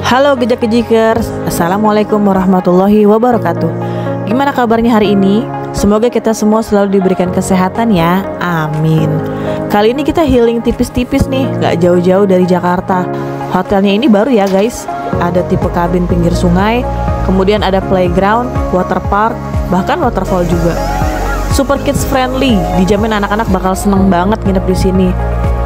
Halo Gejak-Gejikers, Assalamualaikum warahmatullahi wabarakatuh. Gimana kabarnya hari ini? Semoga kita semua selalu diberikan kesehatan ya, amin. Kali ini kita healing tipis-tipis nih, gak jauh-jauh dari Jakarta. Hotelnya ini baru ya guys, ada tipe kabin pinggir sungai, kemudian ada playground, water park, bahkan waterfall juga. Super kids friendly, dijamin anak-anak bakal seneng banget nginep di sini.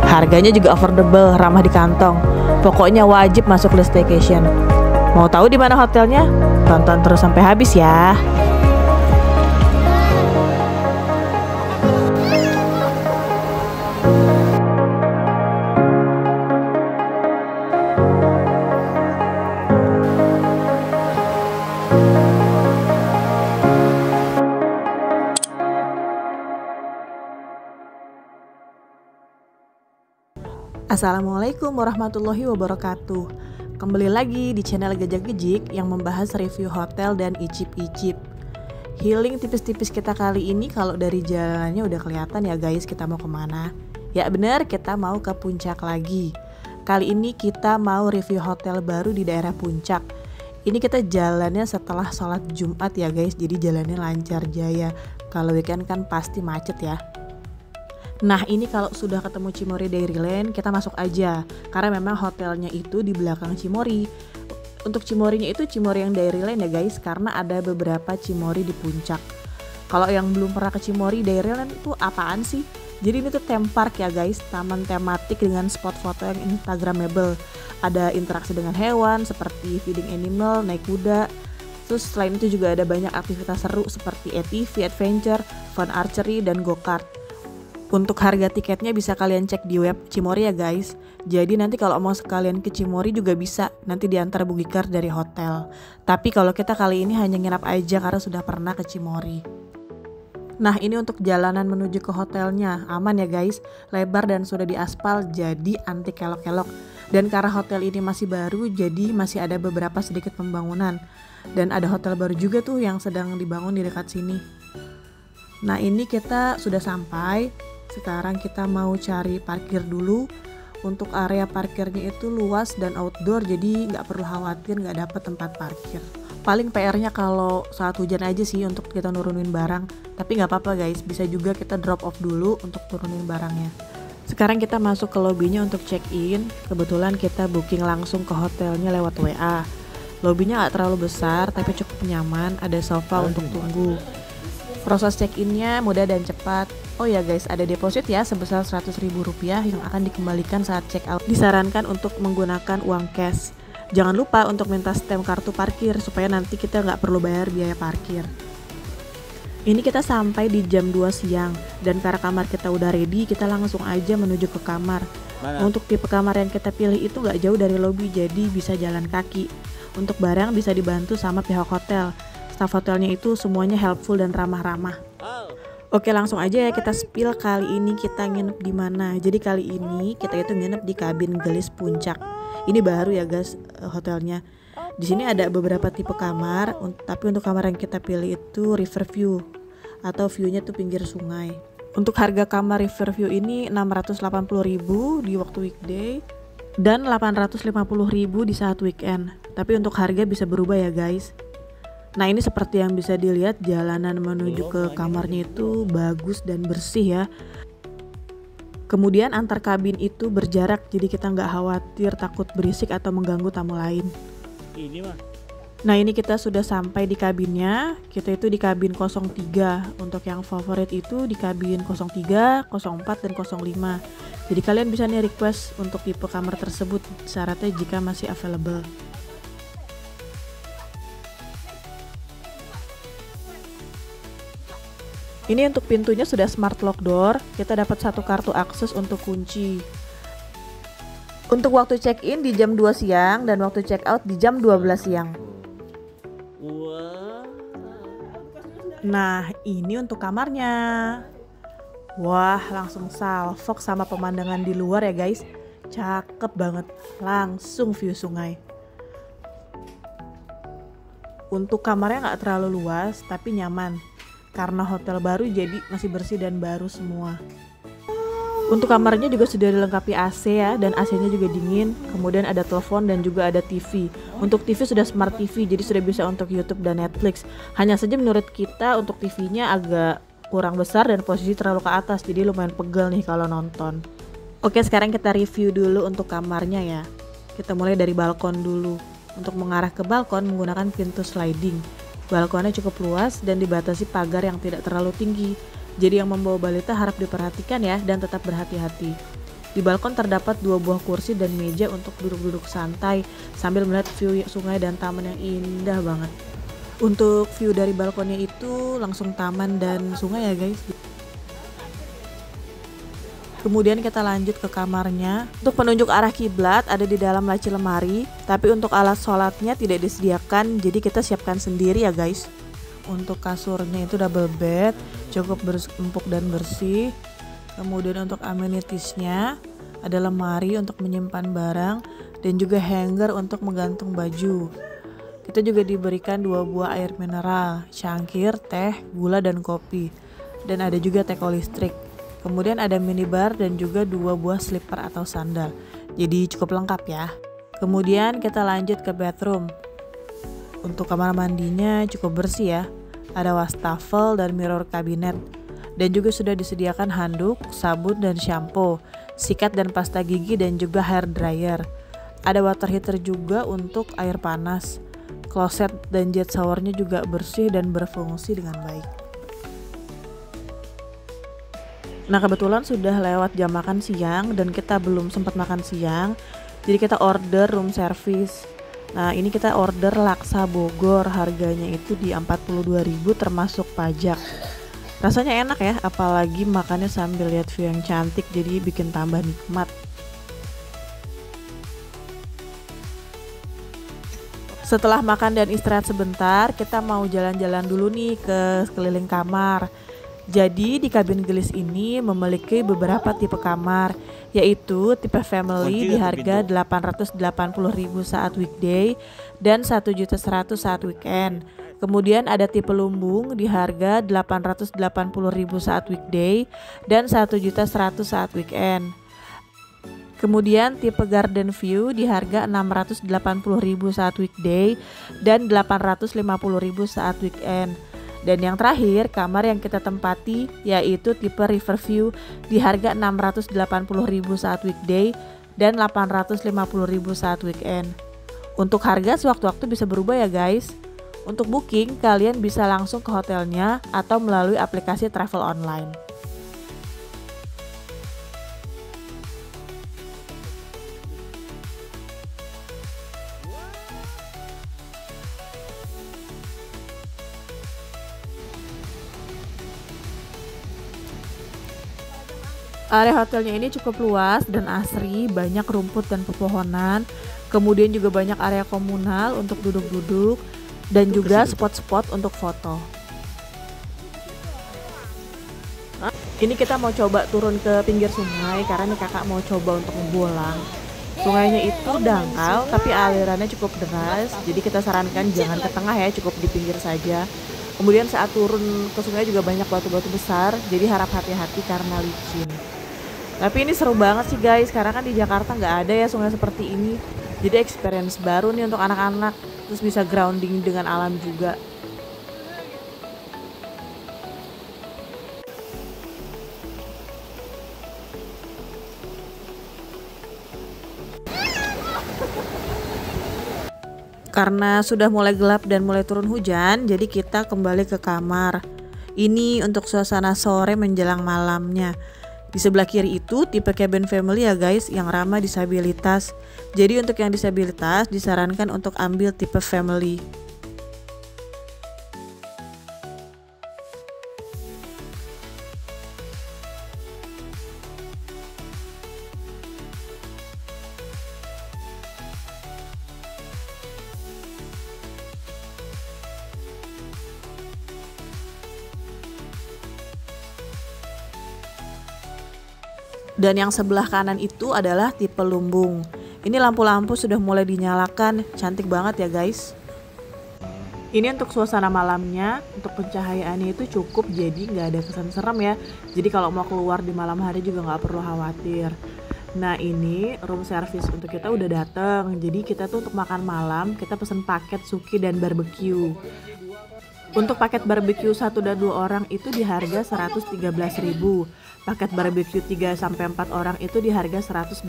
Harganya juga affordable, ramah di kantong. Pokoknya wajib masuk list staycation. Mau tahu di mana hotelnya? Tonton terus sampai habis ya. Assalamualaikum warahmatullahi wabarakatuh. Kembali lagi di channel Gejak-Gejik yang membahas review hotel dan icip-icip. Healing tipis-tipis kita kali ini, kalau dari jalannya udah kelihatan ya guys, kita mau kemana. Ya bener, kita mau ke Puncak lagi. Kali ini kita mau review hotel baru di daerah Puncak. Ini kita jalannya setelah sholat Jumat ya guys, jadi jalannya lancar jaya. Kalau weekend kan pasti macet ya. Nah ini kalau sudah ketemu Cimory Dairyland, kita masuk aja, karena memang hotelnya itu di belakang Cimory. Untuk Cimorynya itu Cimory yang Dairyland ya guys, karena ada beberapa Cimory di Puncak. Kalau yang belum pernah ke Cimory Dairyland itu apaan sih? Jadi ini tuh theme park ya guys, taman tematik dengan spot foto yang instagramable. Ada interaksi dengan hewan seperti feeding animal, naik kuda. Terus selain itu juga ada banyak aktivitas seru seperti ATV, adventure, fun archery, dan go-kart. Untuk harga tiketnya bisa kalian cek di web Cimory ya guys. Jadi nanti kalau mau sekalian ke Cimory juga bisa, nanti diantar Bugikar dari hotel. Tapi kalau kita kali ini hanya nginap aja karena sudah pernah ke Cimory. Nah ini untuk jalanan menuju ke hotelnya, aman ya guys. Lebar dan sudah diaspal, jadi anti kelok-kelok. Dan karena hotel ini masih baru, jadi masih ada beberapa sedikit pembangunan. Dan ada hotel baru juga tuh yang sedang dibangun di dekat sini. Nah ini kita sudah sampai. Sekarang kita mau cari parkir dulu. Untuk area parkirnya itu luas dan outdoor, jadi nggak perlu khawatir nggak dapet tempat parkir. Paling PR-nya kalau saat hujan aja sih untuk kita nurunin barang. Tapi nggak apa-apa guys, bisa juga kita drop off dulu untuk turunin barangnya. Sekarang kita masuk ke lobbynya untuk check-in. Kebetulan kita booking langsung ke hotelnya lewat WA. Lobbynya nggak terlalu besar tapi cukup nyaman, ada sofa untuk tunggu. Proses check-innya mudah dan cepat. Oh ya guys, ada deposit ya sebesar Rp100.000 yang akan dikembalikan saat check out. Disarankan untuk menggunakan uang cash. Jangan lupa untuk minta stem kartu parkir supaya nanti kita nggak perlu bayar biaya parkir. Ini kita sampai di jam 2 siang dan karena kamar kita udah ready, kita langsung aja menuju ke kamar. Untuk tipe kamar yang kita pilih itu nggak jauh dari lobby, jadi bisa jalan kaki. Untuk barang bisa dibantu sama pihak hotel. Staff hotelnya itu semuanya helpful dan ramah-ramah. Oke langsung aja ya kita spill kali ini kita nginep di mana. Jadi kali ini kita itu nginep di kabin gelis Puncak. Ini baru ya guys hotelnya. Di sini ada beberapa tipe kamar, tapi untuk kamar yang kita pilih itu river view atau view-nya tuh pinggir sungai. Untuk harga kamar river view ini 680.000 di waktu weekday dan 850.000 di saat weekend. Tapi untuk harga bisa berubah ya guys. Nah ini seperti yang bisa dilihat, jalanan menuju ke kamarnya itu bagus dan bersih ya. Kemudian antar kabin itu berjarak, jadi kita nggak khawatir takut berisik atau mengganggu tamu lain. Nah ini kita sudah sampai di kabinnya. Kita itu di kabin 03. Untuk yang favorit itu di kabin 03, 04, dan 05. Jadi kalian bisa nih request untuk tipe kamar tersebut, syaratnya jika masih available. Ini untuk pintunya sudah smart lock door, kita dapat satu kartu akses untuk kunci. Untuk waktu check-in di jam 2 siang dan waktu check-out di jam 12 siang. Nah ini untuk kamarnya. Wah langsung salfok sama pemandangan di luar ya guys. Cakep banget, langsung view sungai. Untuk kamarnya nggak terlalu luas tapi nyaman. Karena hotel baru jadi masih bersih dan baru semua. Untuk kamarnya juga sudah dilengkapi AC ya, dan AC-nya juga dingin. Kemudian ada telepon dan juga ada TV. Untuk TV sudah smart TV, jadi sudah bisa untuk YouTube dan Netflix. Hanya saja menurut kita untuk TV-nya agak kurang besar dan posisi terlalu ke atas, jadi lumayan pegel nih kalau nonton. Oke, sekarang kita review dulu untuk kamarnya ya. Kita mulai dari balkon dulu. Untuk mengarah ke balkon menggunakan pintu sliding. Balkonnya cukup luas dan dibatasi pagar yang tidak terlalu tinggi. Jadi yang membawa balita harap diperhatikan ya, dan tetap berhati-hati. Di balkon terdapat 2 buah kursi dan meja untuk duduk-duduk santai sambil melihat view sungai dan taman yang indah banget. Untuk view dari balkonnya itu langsung taman dan sungai ya guys. Kemudian kita lanjut ke kamarnya. Untuk penunjuk arah kiblat ada di dalam laci lemari, tapi untuk alat sholatnya tidak disediakan, jadi kita siapkan sendiri ya guys. Untuk kasurnya itu double bed, cukup empuk dan bersih. Kemudian untuk amenitiesnya ada lemari untuk menyimpan barang dan juga hanger untuk menggantung baju. Kita juga diberikan 2 buah air mineral, cangkir, teh, gula dan kopi. Dan ada juga teko listrik. Kemudian ada minibar dan juga 2 buah slipper atau sandal. Jadi cukup lengkap ya. Kemudian kita lanjut ke bathroom. Untuk kamar mandinya cukup bersih ya. Ada wastafel dan mirror kabinet. Dan juga sudah disediakan handuk, sabun dan shampoo, sikat dan pasta gigi dan juga hair dryer. Ada water heater juga untuk air panas. Kloset dan jet showernya juga bersih dan berfungsi dengan baik. Nah, kebetulan sudah lewat jam makan siang dan kita belum sempat makan siang. Jadi kita order room service. Nah, ini kita order laksa Bogor, harganya itu di 42.000 termasuk pajak. Rasanya enak ya, apalagi makannya sambil lihat view yang cantik, jadi bikin tambah nikmat. Setelah makan dan istirahat sebentar, kita mau jalan-jalan dulu nih ke sekeliling kamar. Jadi di kabin gelis ini memiliki beberapa tipe kamar, yaitu tipe family di harga 880.000 saat weekday dan 1.100.000 saat weekend. Kemudian ada tipe lumbung di harga 880.000 saat weekday dan 1.100.000 saat weekend. Kemudian tipe garden view di harga 680.000 saat weekday dan 850.000 saat weekend. Dan yang terakhir, kamar yang kita tempati yaitu tipe river view di harga 680.000 saat weekday dan 850.000 saat weekend. Untuk harga sewaktu-waktu bisa berubah ya guys. Untuk booking, kalian bisa langsung ke hotelnya atau melalui aplikasi travel online. Area hotelnya ini cukup luas dan asri, banyak rumput dan pepohonan. Kemudian juga banyak area komunal untuk duduk-duduk dan juga spot-spot untuk foto. Ini kita mau coba turun ke pinggir sungai karena nih kakak mau coba untuk ngebolang. Sungainya itu dangkal tapi alirannya cukup deras, jadi kita sarankan jangan ke tengah ya, cukup di pinggir saja. Kemudian saat turun ke sungai juga banyak batu-batu besar, jadi harap hati-hati karena licin. Tapi ini seru banget sih guys, karena kan di Jakarta nggak ada ya sungai seperti ini. Jadi experience baru nih untuk anak-anak, terus bisa grounding dengan alam juga. Karena sudah mulai gelap dan mulai turun hujan, jadi kita kembali ke kamar. Ini untuk suasana sore menjelang malamnya. Di sebelah kiri itu tipe cabin family ya guys, yang ramah disabilitas. Jadi untuk yang disabilitas disarankan untuk ambil tipe family. Dan yang sebelah kanan itu adalah tipe lumbung. Ini lampu-lampu sudah mulai dinyalakan, cantik banget ya guys. Ini untuk suasana malamnya, untuk pencahayaannya itu cukup, jadi nggak ada kesan serem ya. Jadi kalau mau keluar di malam hari juga nggak perlu khawatir. Nah ini room service untuk kita udah dateng. Jadi kita tuh untuk makan malam kita pesen paket suki dan barbecue. Untuk paket barbecue 1 dan 2 orang itu di harga 113.000. Paket barbecue 3 sampai 4 orang itu di harga 181.000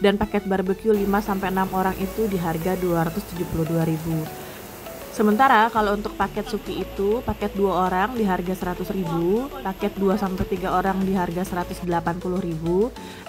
dan paket barbecue 5 sampai 6 orang itu di harga 272.000. Sementara kalau untuk paket suki itu, paket 2 orang di harga 100.000, paket 2 sampai 3 orang di harga 180.000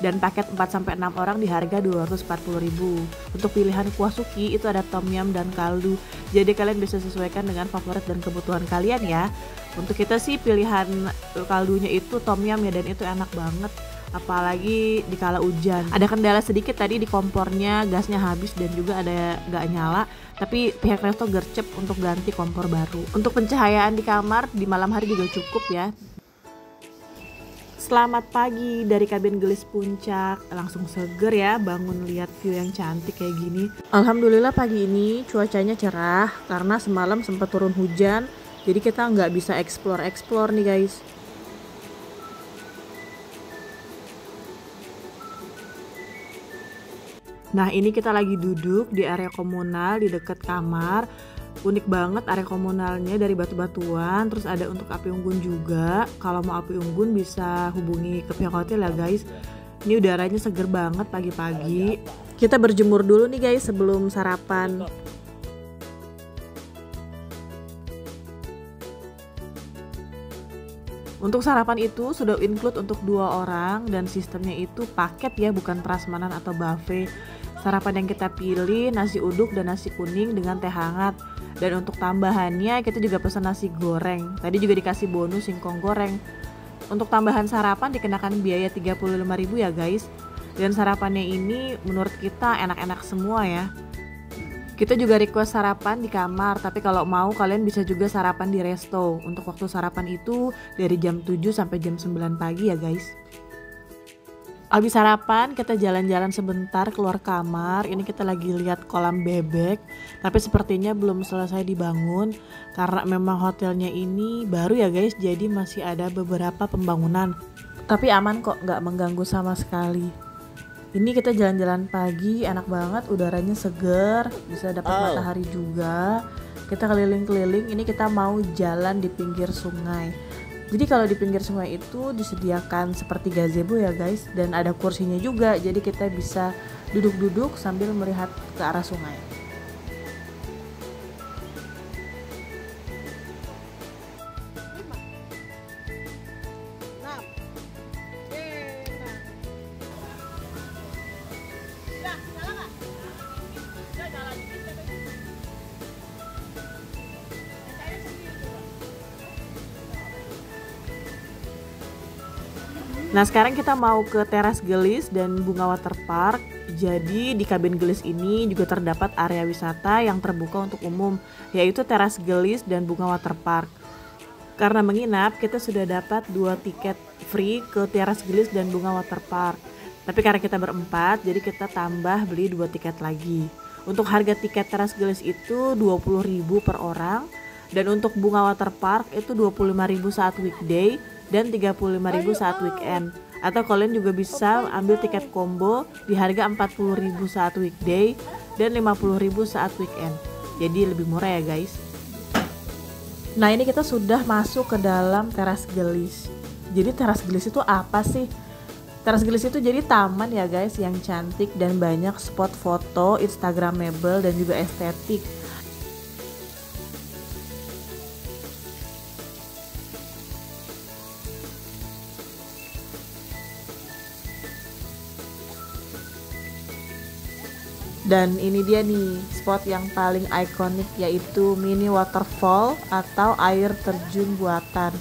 dan paket 4 sampai 6 orang di harga 240.000. Untuk pilihan kuah suki itu ada tom yum dan kaldu. Jadi kalian bisa sesuaikan dengan favorit dan kebutuhan kalian ya. Untuk kita sih pilihan kaldunya itu tom yum ya, dan itu enak banget. Apalagi di kala hujan. Ada kendala sedikit tadi di kompornya, gasnya habis dan juga ada gak nyala, tapi pihak resto gercep untuk ganti kompor baru. Untuk pencahayaan di kamar di malam hari juga cukup ya. Selamat pagi dari kabin gelis puncak, langsung seger ya bangun lihat view yang cantik kayak gini. Alhamdulillah pagi ini cuacanya cerah karena semalam sempat turun hujan, jadi kita nggak bisa explore nih guys. Nah ini kita lagi duduk di area komunal di dekat kamar. Unik banget area komunalnya, dari batu-batuan, terus ada untuk api unggun juga. Kalau mau api unggun bisa hubungi ke pihak hotel ya guys. Ini udaranya seger banget pagi-pagi. Kita berjemur dulu nih guys sebelum sarapan. Untuk sarapan itu sudah include untuk 2 orang dan sistemnya itu paket ya, bukan prasmanan atau buffet. Sarapan yang kita pilih nasi uduk dan nasi kuning dengan teh hangat. Dan untuk tambahannya kita juga pesan nasi goreng. Tadi juga dikasih bonus singkong goreng. Untuk tambahan sarapan dikenakan biaya 35.000 ya guys. Dan sarapannya ini menurut kita enak-enak semua ya. Kita juga request sarapan di kamar, tapi kalau mau kalian bisa juga sarapan di resto. Untuk waktu sarapan itu dari jam 7 sampai jam 9 pagi ya guys. Habis sarapan kita jalan-jalan sebentar keluar kamar. Ini kita lagi lihat kolam bebek, tapi sepertinya belum selesai dibangun karena memang hotelnya ini baru ya guys, jadi masih ada beberapa pembangunan. Tapi aman kok, nggak mengganggu sama sekali. Ini kita jalan-jalan pagi, enak banget, udaranya seger, bisa dapat matahari juga. Kita keliling-keliling, ini kita mau jalan di pinggir sungai. Jadi kalau di pinggir sungai itu disediakan seperti gazebo ya guys, dan ada kursinya juga, jadi kita bisa duduk-duduk sambil melihat ke arah sungai. Nah sekarang kita mau ke teras gelis dan bunga waterpark. Jadi di kabin gelis ini juga terdapat area wisata yang terbuka untuk umum, yaitu teras gelis dan bunga waterpark. Karena menginap kita sudah dapat 2 tiket free ke teras gelis dan bunga waterpark. Tapi karena kita berempat jadi kita tambah beli 2 tiket lagi. Untuk harga tiket teras gelis itu 20.000 per orang, dan untuk bunga waterpark itu 25.000 saat weekday dan 35.000 saat weekend. Atau kalian juga bisa ambil tiket combo di harga 40.000 saat weekday dan 50.000 saat weekend. Jadi lebih murah ya guys. Nah ini kita sudah masuk ke dalam teras gelis. Jadi teras gelis itu apa sih? Teras gelis itu jadi taman ya guys yang cantik dan banyak spot foto instagramable dan juga estetik. Dan ini dia nih spot yang paling ikonik, yaitu mini waterfall atau air terjun buatan.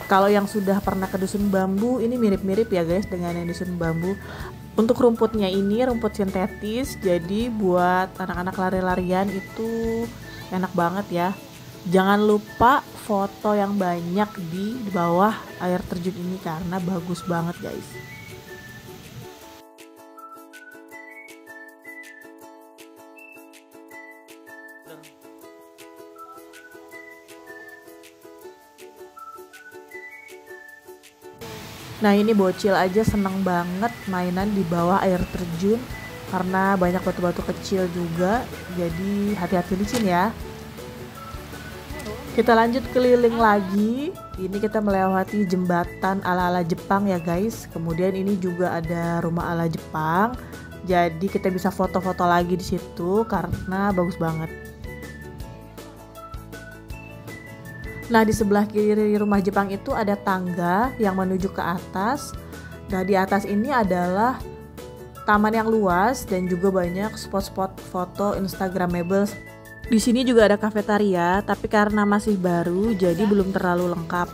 Kalau yang sudah pernah ke Dusun Bambu ini mirip-mirip ya guys dengan yang Dusun Bambu. Untuk rumputnya ini rumput sintetis, jadi buat anak-anak lari-larian itu enak banget ya. Jangan lupa foto yang banyak di bawah air terjun ini karena bagus banget guys. Nah ini bocil aja seneng banget mainan di bawah air terjun karena banyak batu-batu kecil juga, jadi hati-hati licin ya. Kita lanjut keliling lagi. Ini kita melewati jembatan ala-ala Jepang ya guys. Kemudian ini juga ada rumah ala Jepang. Jadi kita bisa foto-foto lagi di situ karena bagus banget. Nah di sebelah kiri rumah Jepang itu ada tangga yang menuju ke atas. Nah di atas ini adalah taman yang luas dan juga banyak spot-spot foto instagramable. Di sini juga ada kafetaria, tapi karena masih baru jadi belum terlalu lengkap.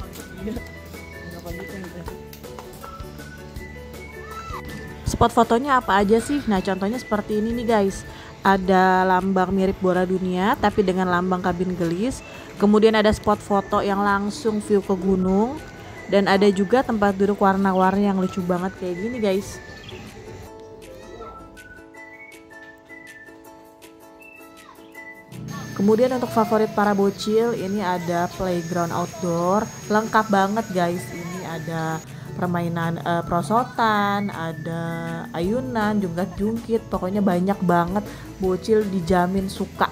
Spot fotonya apa aja sih? Nah contohnya seperti ini nih guys. Ada lambang mirip Bora Dunia tapi dengan lambang kabin gelis. Kemudian ada spot foto yang langsung view ke gunung. Dan ada juga tempat duduk warna-warni yang lucu banget kayak gini guys. Kemudian untuk favorit para bocil ini ada playground outdoor, lengkap banget guys. Ini ada permainan prosotan, ada ayunan, jungkat-jungkit, pokoknya banyak banget. Bocil dijamin suka.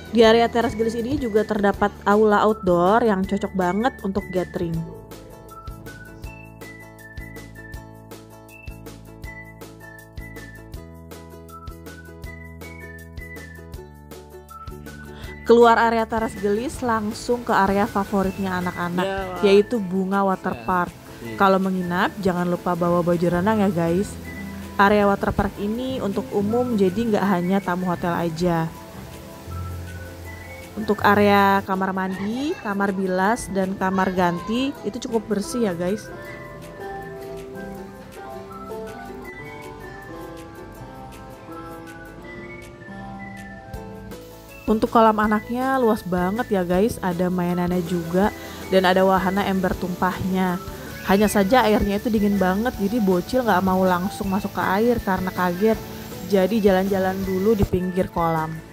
Di area teras gelis ini juga terdapat aula outdoor yang cocok banget untuk gathering. Keluar area teras gelis langsung ke area favoritnya anak-anak, yaitu Bunga Waterpark. Kalau menginap jangan lupa bawa baju renang ya guys. Area waterpark ini untuk umum jadi nggak hanya tamu hotel aja. Untuk area kamar mandi, kamar bilas, dan kamar ganti itu cukup bersih ya guys. Untuk kolam anaknya luas banget ya guys, ada mainannya juga dan ada wahana ember tumpahnya. Hanya saja airnya itu dingin banget, jadi bocil nggak mau langsung masuk ke air karena kaget. Jadi jalan-jalan dulu di pinggir kolam.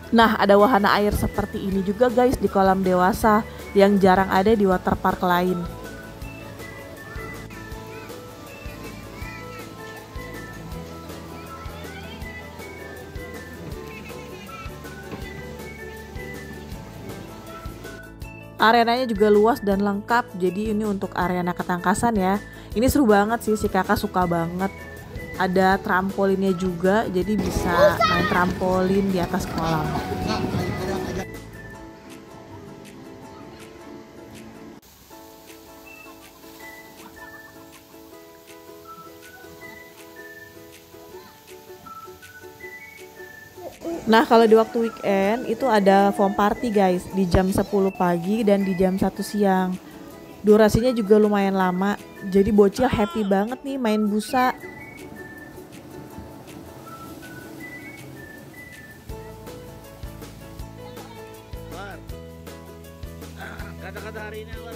Nah ada wahana air seperti ini juga guys di kolam dewasa yang jarang ada di waterpark lain. Arenanya juga luas dan lengkap, jadi ini untuk arena ketangkasan ya. Ini seru banget sih, si kakak suka banget. Ada trampolinnya juga, jadi bisa main trampolin di atas kolam. Nah kalau di waktu weekend itu ada foam party guys, di jam 10 pagi dan di jam 1 siang. Durasinya juga lumayan lama, jadi bocil happy banget nih main busa. Kata-kata hari ini War.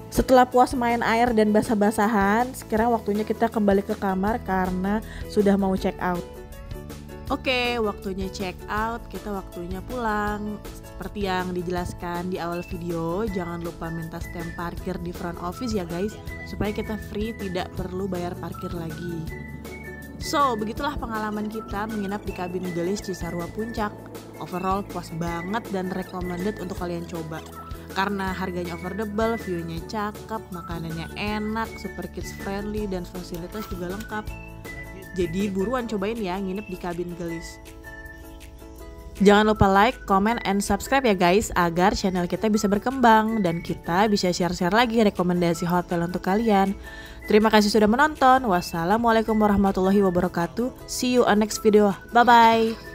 Setelah puas main air dan basah-basahan, sekarang waktunya kita kembali ke kamar karena sudah mau check out. Oke, waktunya check out, kita waktunya pulang. Seperti yang dijelaskan di awal video, jangan lupa minta stem parkir di front office ya guys, supaya kita free, tidak perlu bayar parkir lagi. So, begitulah pengalaman kita menginap di kabin gelis Cisarua Puncak. Overall puas banget dan recommended untuk kalian coba. Karena harganya affordable, view-nya cakep, makanannya enak, super kids friendly, dan fasilitas juga lengkap. Jadi buruan cobain ya nginep di kabin gelis. Jangan lupa like, comment, and subscribe ya guys, agar channel kita bisa berkembang dan kita bisa share-share lagi rekomendasi hotel untuk kalian. Terima kasih sudah menonton. Wassalamualaikum warahmatullahi wabarakatuh. See you on next video. Bye-bye.